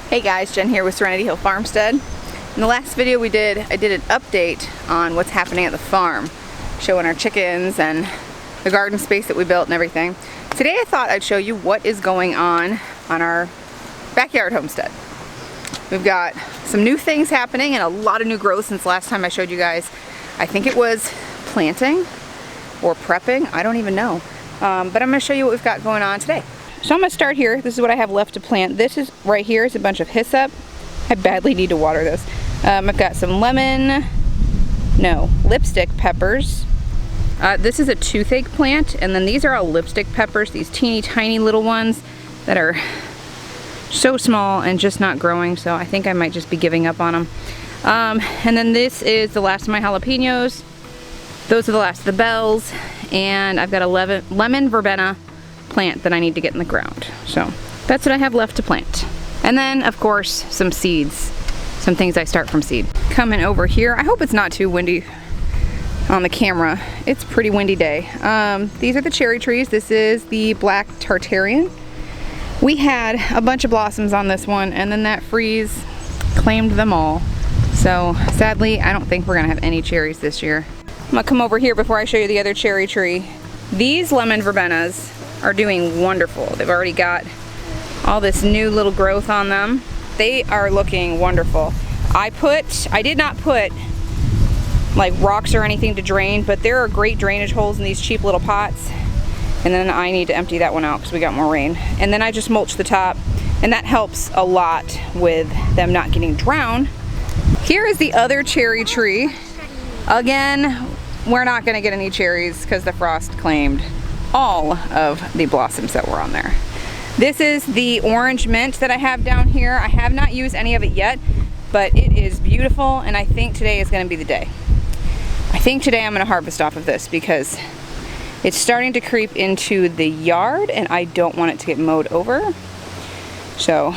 Hey guys, Jen here with Serenity Hill Farmstead. In the last video I did an update on what's happening at the farm, showing our chickens and the garden space that we built and everything. Today I thought I'd show you what is going on our backyard homestead. We've got some new things happening and a lot of new growth since last time I showed you guys. I think it was planting or prepping, I don't even know. But I'm going to show you what we've got going on today. So I'm going to start here. This is what I have left to plant. This is right here is a bunch of hyssop. I badly need to water this. I've got some lipstick peppers. This is a toothache plant, and then these are all lipstick peppers, these teeny tiny little ones that are so small and just not growing, so I think I might just be giving up on them. And then this is the last of my jalapenos. Those are the last of the bells, and I've got a lemon verbena plant that I need to get in the ground. So that's what I have left to plant. And then of course some seeds, some things I start from seed. Coming over here, I hope it's not too windy on the camera. It's a pretty windy day. These are the cherry trees. This is the black Tartarian. We had a bunch of blossoms on this one, and then that freeze claimed them all. So sadly, I don't think we're gonna have any cherries this year. I'm gonna come over here before I show you the other cherry tree. These lemon verbenas are doing wonderful. They've already got all this new little growth on them. They are looking wonderful. I did not put like rocks or anything to drain, but there are great drainage holes in these cheap little pots. And then I need to empty that one out because we got more rain. And then I just mulch the top, and that helps a lot with them not getting drowned. Here is the other cherry tree. Again, we're not gonna get any cherries because the frost claimed all of the blossoms that were on there. This is the orange mint that I have down here. I have not used any of it yet, but it is beautiful, and I think today is going to be the day. I think today I'm going to harvest off of this because it's starting to creep into the yard and I don't want it to get mowed over. So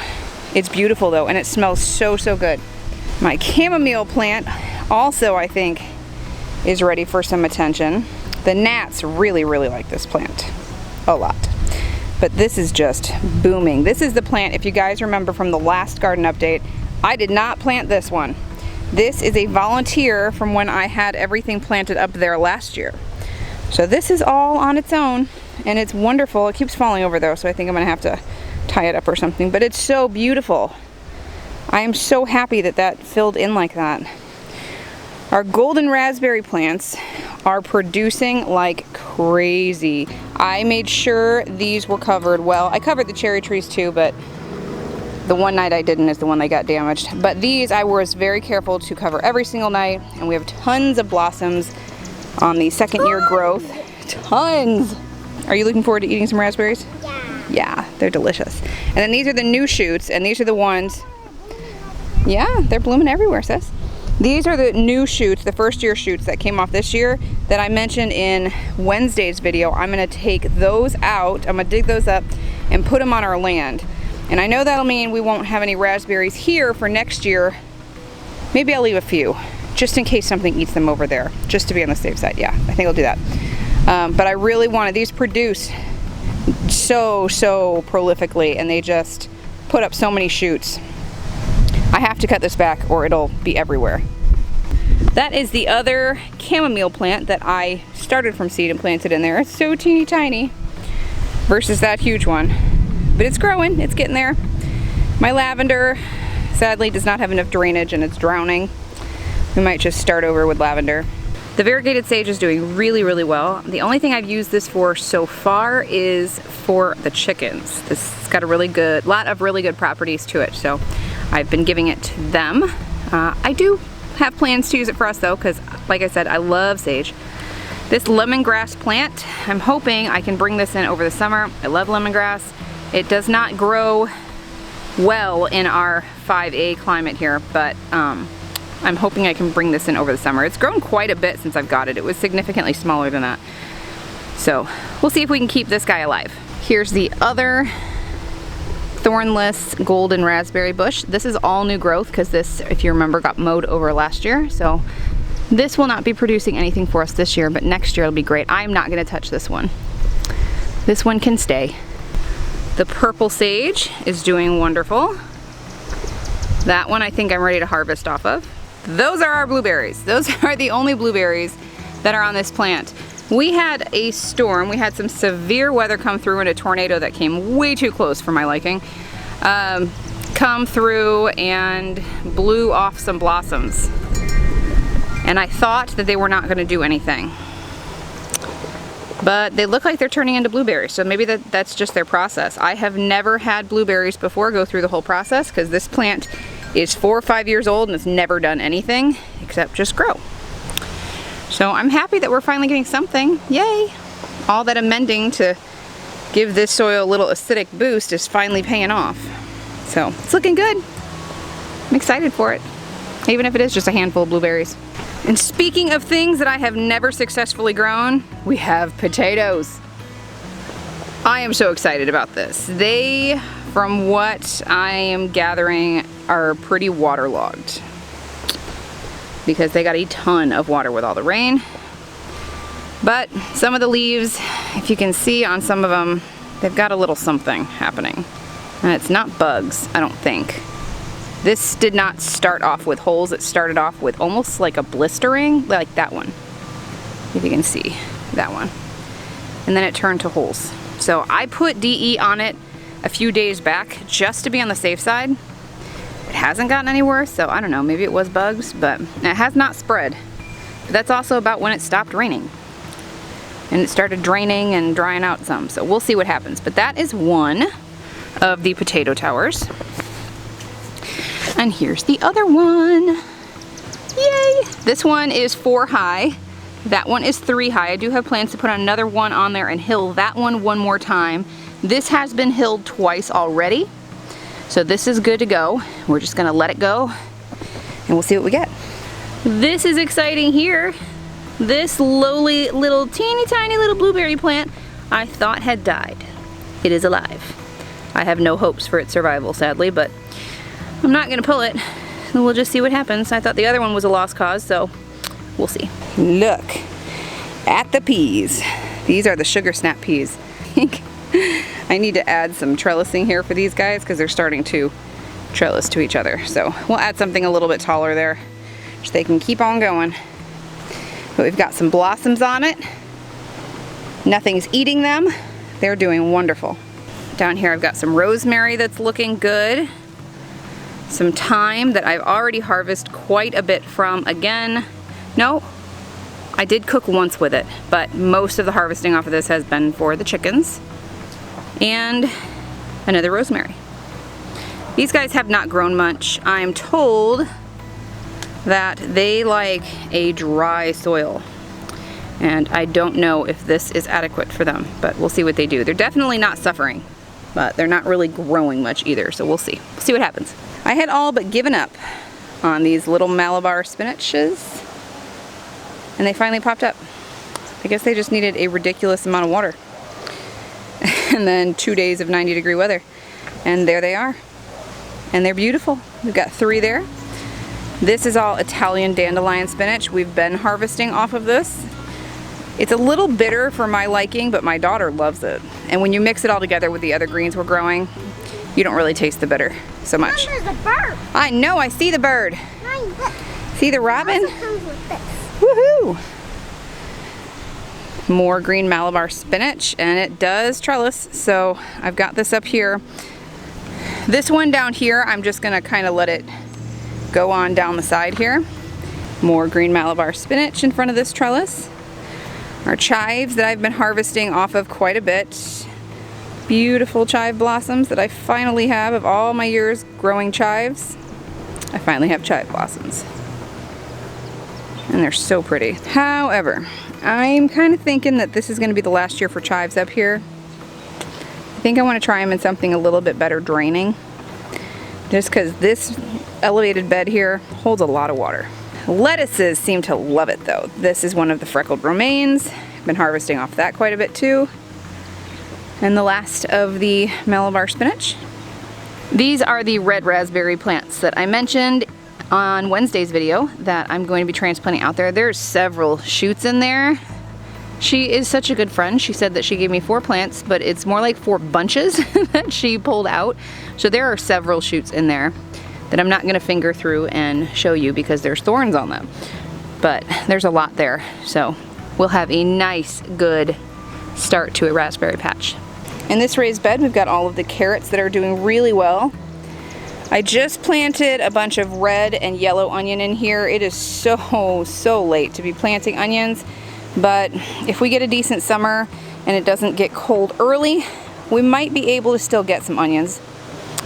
it's beautiful though, and it smells so good. My chamomile plant also, I think, is ready for some attention. The gnats really like this plant a lot, but this is just booming. This is the plant, if you guys remember from the last garden update, I did not plant this one. This is a volunteer from when I had everything planted up there last year. So this is all on its own, and it's wonderful. It keeps falling over though, so I think I'm gonna have to tie it up or something, but it's so beautiful. I am so happy that that filled in like that. Our golden raspberry plants are producing like crazy. I made sure these were covered well. I covered the cherry trees too, but the one night I didn't is the one that got damaged. But these I was very careful to cover every single night, and we have tons of blossoms on the second year growth. Tons! Are you looking forward to eating some raspberries? Yeah. Yeah, they're delicious. And then these are the new shoots, and these are the ones, yeah, they're blooming everywhere, sis. These are the new shoots, the first year shoots that came off this year that I mentioned in Wednesday's video. I'm gonna take those out, I'm gonna dig those up and put them on our land. And I know that'll mean we won't have any raspberries here for next year. Maybe I'll leave a few, just in case something eats them over there, just to be on the safe side. Yeah, I think I'll do that. But I really wanted, these produce so prolifically, and they just put up so many shoots. I have to cut this back or it'll be everywhere. That is the other chamomile plant that I started from seed and planted in there. It's so teeny tiny versus that huge one. But it's growing, it's getting there. My lavender sadly does not have enough drainage and it's drowning. We might just start over with lavender. The variegated sage is doing really well. The only thing I've used this for so far is for the chickens. This has got a lot of really good properties to it, so I've been giving it to them. I do have plans to use it for us though, because like I said, I love sage. This lemongrass plant, I'm hoping I can bring this in over the summer. I love lemongrass. It does not grow well in our 5A climate here, but I'm hoping I can bring this in over the summer. It's grown quite a bit since I've got it. It was significantly smaller than that. So we'll see if we can keep this guy alive. Here's the other thornless golden raspberry bush. This is all new growth because this, if you remember, got mowed over last year. So this will not be producing anything for us this year, but next year it'll be great. I'm not gonna touch this one. This one can stay. The purple sage is doing wonderful. That one I think I'm ready to harvest off of. Those are our blueberries. Those are the only blueberries that are on this plant. We had a storm. We had some severe weather come through, and a tornado that came way too close for my liking. Come through and blew off some blossoms. And I thought that they were not going to do anything. But they look like they're turning into blueberries, so maybe that's just their process. I have never had blueberries before go through the whole process, because this plant is 4 or 5 years old and it's never done anything except just grow. So I'm happy that we're finally getting something. Yay! All that amending to give this soil a little acidic boost is finally paying off. So it's looking good. I'm excited for it, even if it is just a handful of blueberries. And speaking of things that I have never successfully grown, we have potatoes. I am so excited about this. They, from what I am gathering, are pretty waterlogged because they got a ton of water with all the rain. But some of the leaves, if you can see on some of them, they've got a little something happening. And it's not bugs, I don't think. This did not start off with holes. It started off with almost like a blistering, like that one. If you can see that one. And then it turned to holes. So I put DE on it a few days back just to be on the safe side. It hasn't gotten any worse, so I don't know, maybe it was bugs, but it has not spread. But that's also about when it stopped raining. And it started draining and drying out some, so we'll see what happens. But that is one of the potato towers. And here's the other one. Yay! This one is 4 high. That one is 3 high. I do have plans to put another one on there and hill that one more time. This has been hilled twice already. So this is good to go. We're just gonna let it go and we'll see what we get. This is exciting here. This lowly little teeny tiny little blueberry plant I thought had died. It is alive. I have no hopes for its survival, sadly, but I'm not gonna pull it. We'll just see what happens. I thought the other one was a lost cause, so we'll see. Look at the peas. These are the sugar snap peas. I need to add some trellising here for these guys because they're starting to trellis to each other. So we'll add something a little bit taller there so they can keep on going. But we've got some blossoms on it. Nothing's eating them. They're doing wonderful. Down here I've got some rosemary that's looking good. Some thyme that I've already harvested quite a bit from. Again, no, I did cook once with it, but most of the harvesting off of this has been for the chickens. And another rosemary. These guys have not grown much. I'm told that they like a dry soil. And I don't know if this is adequate for them, but we'll see what they do. They're definitely not suffering, but they're not really growing much either, so we'll see. We'll see what happens. I had all but given up on these little Malabar spinaches, and they finally popped up. I guess they just needed a ridiculous amount of water. And then 2 days of 90-degree weather. And there they are. And they're beautiful. We've got 3 there. This is all Italian dandelion spinach. We've been harvesting off of this. It's a little bitter for my liking, but my daughter loves it. And when you mix it all together with the other greens we're growing, you don't really taste the bitter so much. Mom, there's a bird. I know, I see the bird. Look. See the robin? It also comes with this. Woohoo! More green Malabar spinach, and it does trellis, so I've got this up here. This one down here, I'm just gonna kind of let it go on down the side here. More green Malabar spinach in front of this trellis. Our chives that I've been harvesting off of quite a bit. Beautiful chive blossoms that I finally have of all my years growing chives. I finally have chive blossoms. And they're so pretty. However, I'm kind of thinking that this is going to be the last year for chives up here. I think I want to try them in something a little bit better draining. Just because this elevated bed here holds a lot of water. Lettuces seem to love it though. This is one of the freckled romaines. I've been harvesting off that quite a bit too. And the last of the Malabar spinach. These are the red raspberry plants that I mentioned on Wednesday's video that I'm going to be transplanting out there. There's several shoots in there. She is such a good friend. She said that she gave me 4 plants, but it's more like 4 bunches that she pulled out. So there are several shoots in there. that I'm not gonna finger through and show you because there's thorns on them. But there's a lot there, so we'll have a nice, good start to a raspberry patch. In this raised bed, we've got all of the carrots that are doing really well. I just planted a bunch of red and yellow onion in here. It is so late to be planting onions, but if we get a decent summer and it doesn't get cold early, we might be able to still get some onions.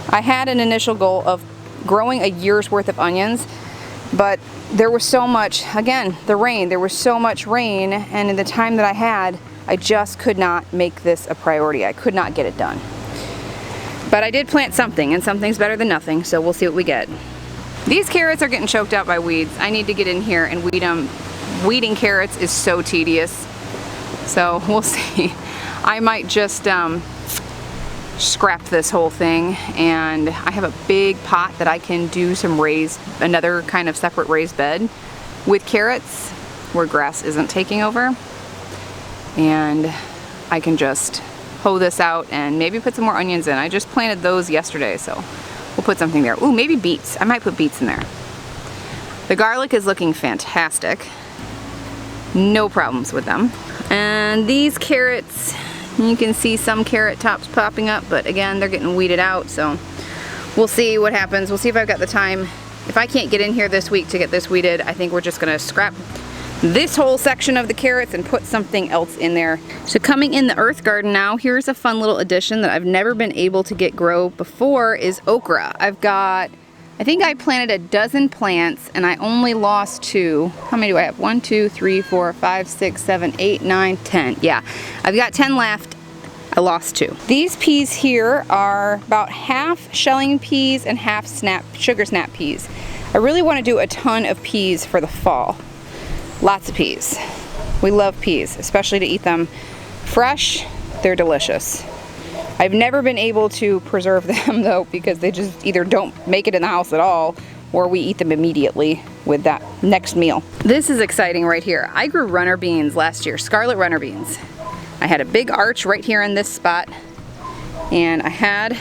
I had an initial goal of growing a year's worth of onions, but there was so much, again, the rain, there was so much rain, and in the time that I had, I just could not make this a priority. I could not get it done. But I did plant something, and something's better than nothing, so we'll see what we get. These carrots are getting choked out by weeds. I need to get in here and weed them. Weeding carrots is so tedious, so we'll see. I might just scrap this whole thing, and I have a big pot that I can do some another kind of separate raised bed with carrots where grass isn't taking over, and I can just hoe this out and maybe put some more onions in. I just planted those yesterday, so we'll put something there. Ooh, maybe beets. I might put beets in there. The garlic is looking fantastic. No problems with them. And these carrots, you can see some carrot tops popping up, but again, they're getting weeded out, so we'll see what happens. We'll see if I've got the time. If I can't get in here this week to get this weeded, I think we're just gonna scrap this whole section of the carrots and put something else in there. So coming in the earth garden now, here's a fun little addition that I've never been able to get grow before is okra. I think I planted a dozen plants and I only lost 2. How many do I have? 1, 2, 3, 4, 5, 6, 7, 8, 9, 10. Yeah, I've got 10 left. I lost 2. These peas here are about half shelling peas and half sugar snap peas. I really want to do a ton of peas for the fall. Lots of peas. We love peas, especially to eat them fresh. They're delicious. I've never been able to preserve them though, because they just either don't make it in the house at all or we eat them immediately with that next meal. This is exciting right here. I grew runner beans last year, scarlet runner beans. I had a big arch right here in this spot, and I had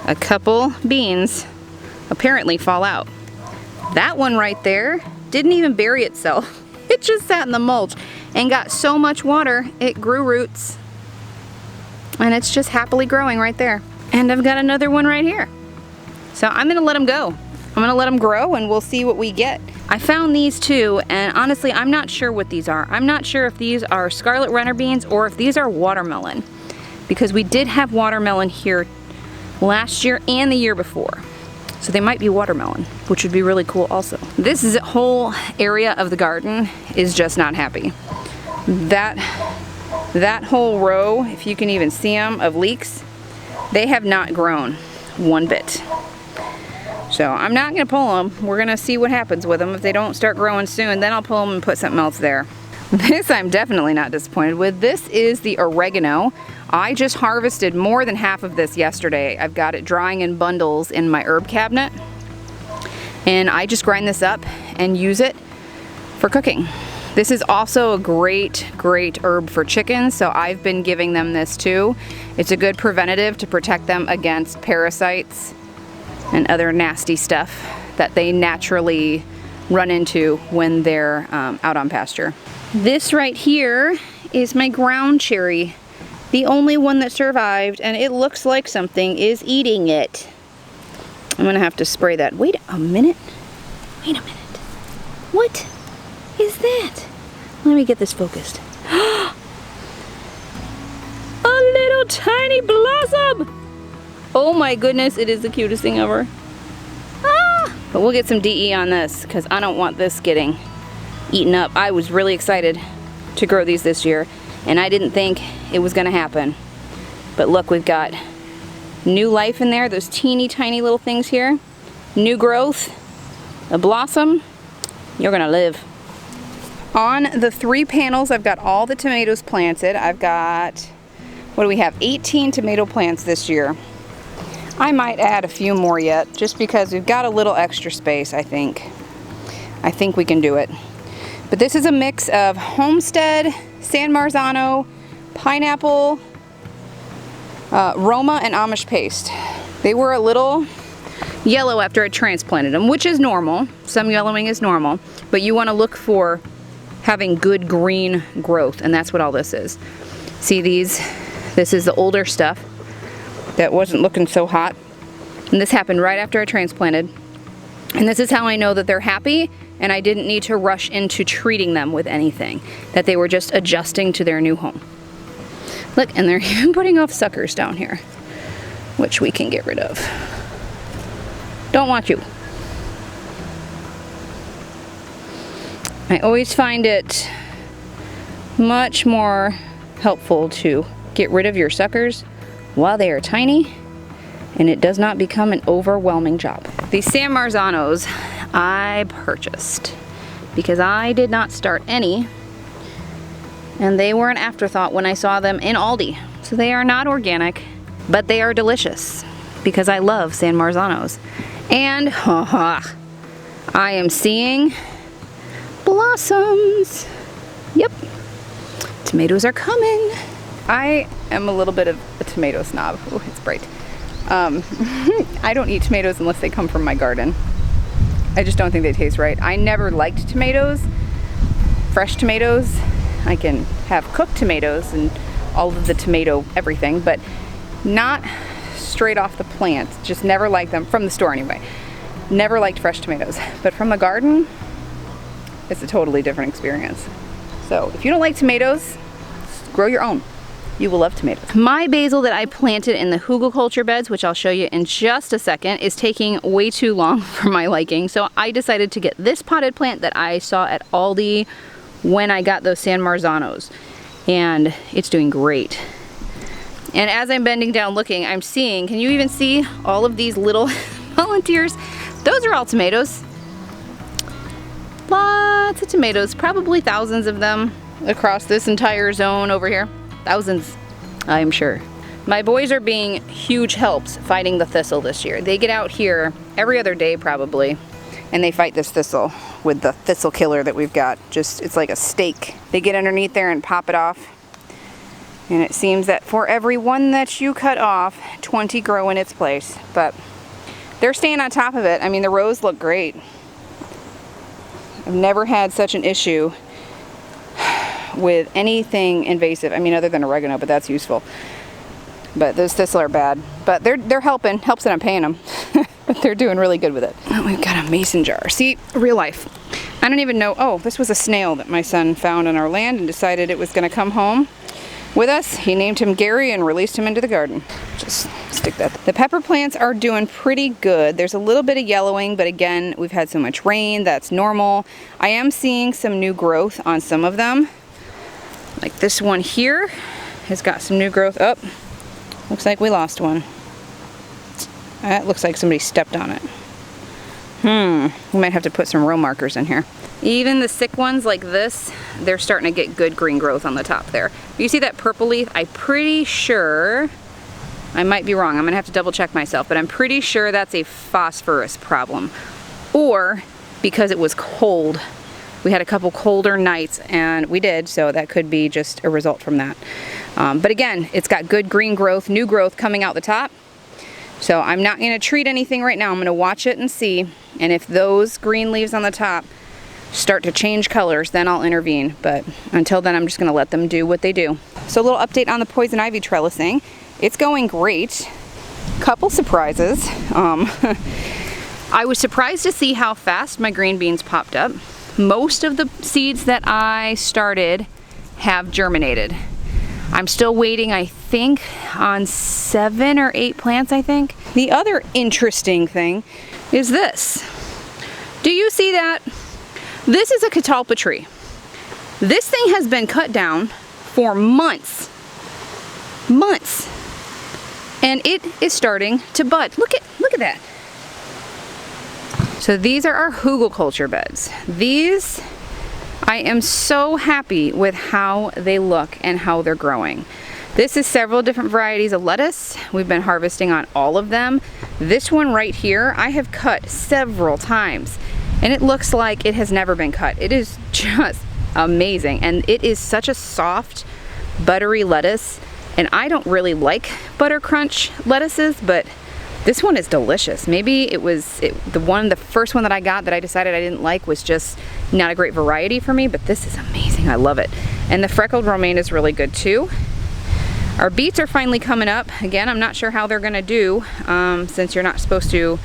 a couple beans apparently fall out. That one right there didn't even bury itself. It just sat in the mulch and got so much water, it grew roots. And it's just happily growing right there. And I've got another one right here. So I'm gonna let them go. I'm gonna let them grow and we'll see what we get. I found these two, and honestly, I'm not sure what these are. I'm not sure if these are scarlet runner beans or if these are watermelon, because we did have watermelon here last year and the year before. So they might be watermelon, which would be really cool also. This whole area of the garden is just not happy. That whole row, if you can even see them, of leeks, they have not grown one bit. So I'm not gonna pull them. We're gonna see what happens with them. If they don't start growing soon, then I'll pull them and put something else there. This I'm definitely not disappointed with. This is the oregano. I just harvested more than half of this yesterday. I've got it drying in bundles in my herb cabinet. And I just grind this up and use it for cooking. This is also a great herb for chickens, so I've been giving them this too. It's a good preventative to protect them against parasites and other nasty stuff that they naturally run into when they're out on pasture. This right here is my ground cherry, the only one that survived, and it looks like something is eating it. I'm gonna have to spray that. Wait a minute. Wait a minute. What is that? Let me get this focused. A little tiny blossom! Oh my goodness, it is the cutest thing ever. Ah! But we'll get some DE on this because I don't want this getting eaten up. I was really excited to grow these this year, and I didn't think it was gonna happen. But look, we've got new life in there, those teeny tiny little things here. New growth, a blossom. You're gonna live. On the 3 panels, I've got all the tomatoes planted. I've got, what do we have, 18 tomato plants this year. I might add a few more yet, just because we've got a little extra space, I think. I think we can do it. But this is a mix of Homestead, San Marzano, pineapple, Roma, and Amish paste. They were a little yellow after I transplanted them, which is normal. Some yellowing is normal, but you want to look for having good green growth, and that's what all this is. See these? This is the older stuff that wasn't looking so hot, and this happened right after I transplanted. And this is how I know that they're happy and I didn't need to rush into treating them with anything, that they were just adjusting to their new home. Look, and they're putting off suckers down here, which we can get rid of. Don't want you. I always find it much more helpful to get rid of your suckers while they are tiny, and it does not become an overwhelming job. These San Marzanos I purchased because I did not start any, and they were an afterthought when I saw them in Aldi. So they are not organic, but they are delicious because I love San Marzanos. And I am seeing blossoms. Yep, tomatoes are coming. I am a little bit of a tomato snob. Oh, it's bright. I don't eat tomatoes unless they come from my garden. I just don't think they taste right. I never liked tomatoes, fresh tomatoes. I can have cooked tomatoes and all of the tomato everything, but not straight off the plant. Just never liked them, from the store anyway. Never liked fresh tomatoes, but from the garden, it's a totally different experience. So if you don't like tomatoes, grow your own. You will love tomatoes. My basil that I planted in the hugelkultur beds, which I'll show you in just a second, is taking way too long for my liking. So I decided to get this potted plant that I saw at Aldi when I got those San Marzanos. And it's doing great. And as I'm bending down looking, I'm seeing, can you even see all of these little volunteers? Those are all tomatoes. Lots of tomatoes, probably thousands of them across this entire zone over here. Thousands, I'm sure. My boys are being huge helps fighting the thistle this year. They get out here every other day probably, and they fight this thistle with the thistle killer that we've got. Just, it's like a stake. They get underneath there and pop it off. And it seems that for every one that you cut off, 20 grow in its place. But they're staying on top of it. I mean, the rows look great. I've never had such an issue with anything invasive. I mean, other than oregano, but that's useful. But those thistle are bad. But they're helping. Helps that I'm paying them. But they're doing really good with it. Oh, we've got a mason jar. See, real life. I don't even know. Oh, this was a snail that my son found on our land and decided it was going to come home with us. He named him Gary and released him into the garden. Just stick that. The pepper plants are doing pretty good. There's a little bit of yellowing, but again, we've had so much rain. That's normal. I am seeing some new growth on some of them. Like this one here has got some new growth. Oh, looks like we lost one. That looks like somebody stepped on it. We might have to put some row markers in here. Even the sick ones like this, they're starting to get good green growth on the top there. You see that purple leaf? I'm pretty sure, I might be wrong, I'm gonna have to double check myself, but I'm pretty sure that's a phosphorus problem. Or because it was cold. We had a couple colder nights, and we did, so that could be just a result from that. But again, it's got good green growth, new growth coming out the top. So I'm not going to treat anything right now. I'm going to watch it and see. And if those green leaves on the top start to change colors, then I'll intervene. But until then, I'm just going to let them do what they do. So a little update on the poison ivy trellising. It's going great. Couple surprises. I was surprised to see how fast my green beans popped up. Most of the seeds that I started have germinated. I'm still waiting, I think, on 7 or 8 plants, I think. The other interesting thing is this. Do you see that? This is a Catalpa tree. This thing has been cut down for months. Months. And it is starting to bud. Look at that. So these are our hugelkultur beds. These, I am so happy with how they look and how they're growing. This is several different varieties of lettuce. We've been harvesting on all of them. This one right here, I have cut several times, and it looks like it has never been cut. It is just amazing, and it is such a soft, buttery lettuce, and I don't really like butter crunch lettuces, but This one is delicious. Maybe it was the first one that I got that I decided I didn't like was just not a great variety for me, but this is amazing. I love it. And the freckled romaine is really good too. Our beets are finally coming up. Again, I'm not sure how they're gonna do since you're not supposed to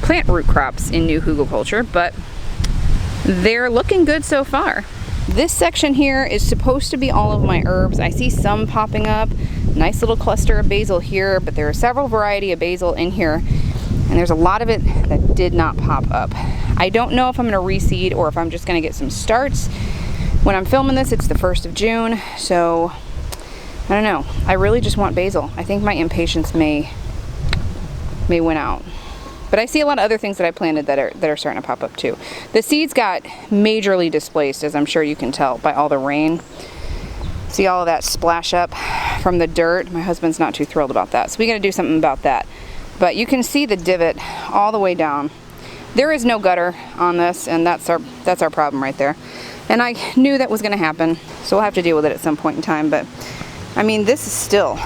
plant root crops in new hugelkultur, but they're looking good so far. This section here is supposed to be all of my herbs. I see some popping up. Nice little cluster of basil here, but there are several variety of basil in here, and there's a lot of it that did not pop up. I don't know if I'm gonna reseed or if I'm just gonna get some starts. When I'm filming this, it's the 1st of June, so I don't know. I really just want basil. I think my impatience may win out. But I see a lot of other things that I planted that are starting to pop up too. The seeds got majorly displaced, as I'm sure you can tell by all the rain. See all of that splash up from the dirt? My husband's not too thrilled about that, so we gotta do something about that. But you can see the divot all the way down. There is no gutter on this, and that's our problem right there. And I knew that was gonna happen, so we'll have to deal with it at some point in time. But I mean, this is still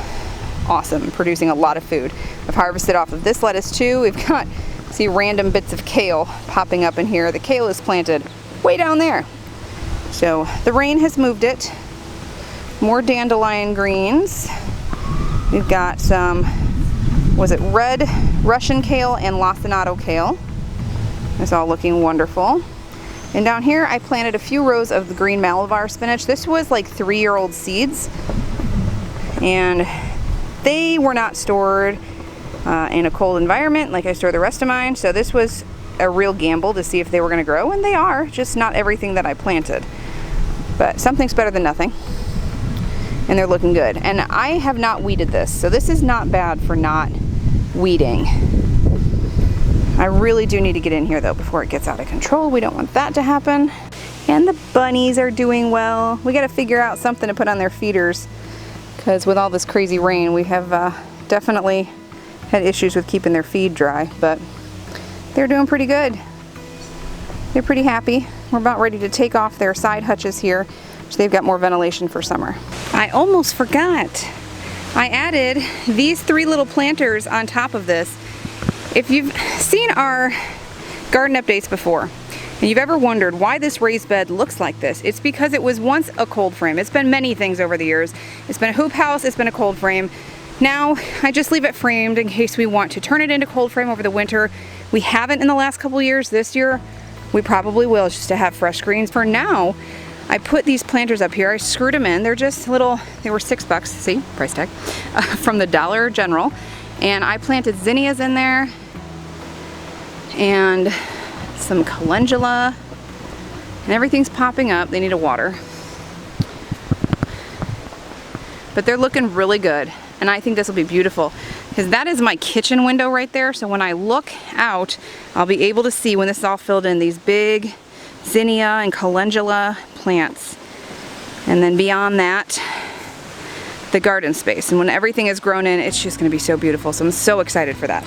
awesome, producing a lot of food. I've harvested off of this lettuce too. We've got, see, random bits of kale popping up in here. The kale is planted way down there. So the rain has moved it. More dandelion greens. We've got some, was it red Russian kale and lacinato kale. It's all looking wonderful. And down here I planted a few rows of the green Malabar spinach. This was like 3-year-old seeds, and they were not stored in a cold environment like I store the rest of mine. So this was a real gamble to see if they were gonna grow, and they are, just not everything that I planted. But something's better than nothing. And they're looking good. And I have not weeded this, so this is not bad for not weeding. I really do need to get in here though before it gets out of control. We don't want that to happen. And the bunnies are doing well. We gotta figure out something to put on their feeders, because with all this crazy rain, we have definitely had issues with keeping their feed dry, but they're doing pretty good. They're pretty happy. We're about ready to take off their side hutches here, so they've got more ventilation for summer. I almost forgot. I added these 3 little planters on top of this. If you've seen our garden updates before, and you've ever wondered why this raised bed looks like this, it's because it was once a cold frame. It's been many things over the years. It's been a hoop house, it's been a cold frame. Now, I just leave it framed in case we want to turn it into cold frame over the winter. We haven't in the last couple years. This year, we probably will, just to have fresh greens. For now, I put these planters up here. I screwed them in. They're just little, they were $6, see, price tag, from the Dollar General. And I planted zinnias in there and some calendula, and everything's popping up. They need a water. But they're looking really good. And I think this will be beautiful, because that is my kitchen window right there. So when I look out, I'll be able to see, when this is all filled in, these big zinnia and calendula plants. And then beyond that, the garden space. And when everything is grown in, it's just gonna be so beautiful. So I'm so excited for that.